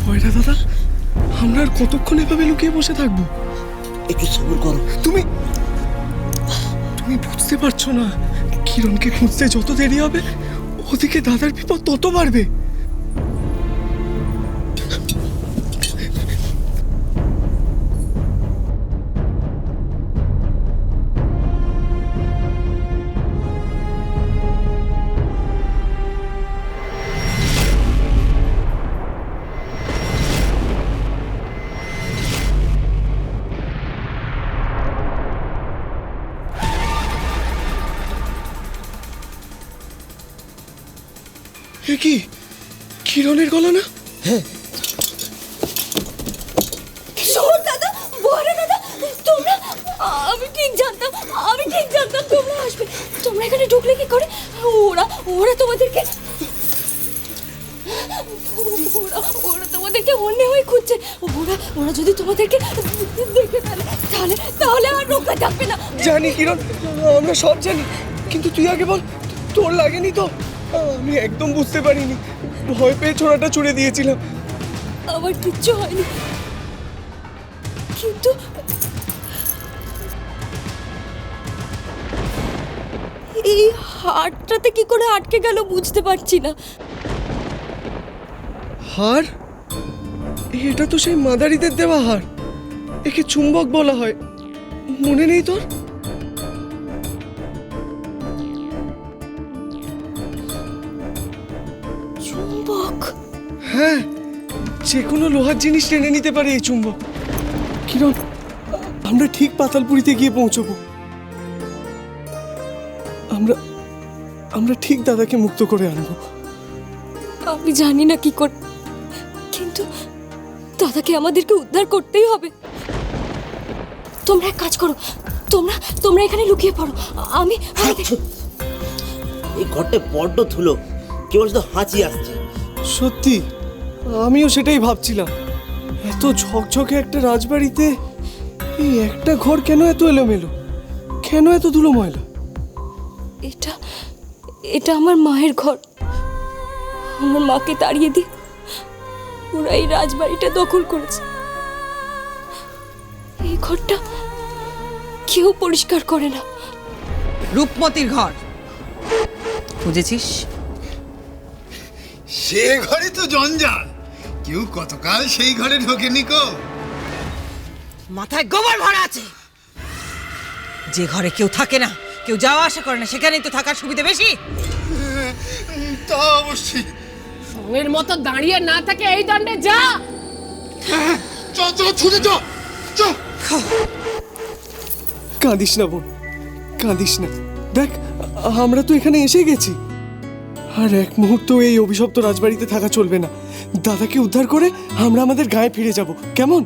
ময়রা দাদা, আমরা আর কতক্ষণ এভাবে লুকিয়ে বসে থাকবো? একটু সবর করো। তুমি বুঝতে পারছো না, কিরণকে খুঁজতে যত দেরি হবে ওদিকে দাদার বিপদ তত বাড়বে। এ কি কিরণের গলা না? শোন দাদা, বড় দাদা, তোমরা, আমি ঠিক জানতাম তোমরা আসবে। তোমরা এখানে ঢুকলে কি করে? ওরা তোমাদেরকে অন্য হয়ে খুঁজছে। ওরা যদি তোমাদেরকে দেখে তাহলে আর রক্ষা থাকবে না। জানি কিরণ, আমরা সব জানি, কিন্তু তুই আগে বল, তোর লাগেনি তো? আমি একদম বুঝতে পারিনি, ভয় পেয়ে ছোড়াটা ছুড়ে দিয়েছিলাম। আমার কিচ্ছু হয়নি, কিন্তু এই হাড়টাতে কি করে আটকে গেল বুঝতে পারছি না। হার? এটা তো সেই মাদারিদের দেওয়া হার। একে চুম্বক বলা হয়, মনে নেই তোর? চুম্বক? হ্যাঁ, যে কোনো লোহার জিনিস টেনে নিতে পারে এই চুম্বক। কিরণ, আমরা ঠিক পাতালপুরিতে গিয়ে পৌঁছবো। আমরা ঠিক দাদাকে মুক্ত করে আনবো। আমি জানি না কি করে, কিন্তু দাদাকে আমাদেরকে উদ্ধার করতেই হবে। তোমরা এক কাজ করো, তোমরা এখানে লুকিয়ে পড়ো। আমি এই ঘরটা বড্ড ধুলো, কেবল শুধু হাঁচি আসছে। সত্যি, আমিও সেটাই ভাবছিলাম। এত ঝকঝকে একটা রাজবাড়িতে এই একটা ঘর কেন এত এলোমেলো, কেন এত ধুলো ময়লা? এটা আমার মায়ের ঘর। আমার মাকে তাড়িয়ে দিয়ে ওরা এই রাজবাড়িটা দখল করেছে। এই ঘরটা কেউ পরিষ্কার করে না। রূপমতির ঘর খুঁজেছিস? সে ঘরে তো জঞ্জাল, কেউ কতকাল সেই ঘরে ঢোকেনি কো। মাথায় গোবর ভরা আছে। যে ঘরে কেউ থাকে না, কেউ যাওয়া আসা করে না, সেখানেই তো থাকার সুবিধা বেশি। তা অবশ্যই। এর মতো দাঁড়িয়ে না থাকে এই দণ্ডে যা। ছুটে চ। কাঁদিস না বোন, কাঁদিস না। দেখ, আমরা তো এখানে এসে গেছি। আর এক মুহূর্ত এই অভিশপ্ত রাজবাড়িতে থাকা চলবে না। দাদাকে উদ্ধার করে আমরা আমাদের গায়ে ফিরে যাব, কেমন?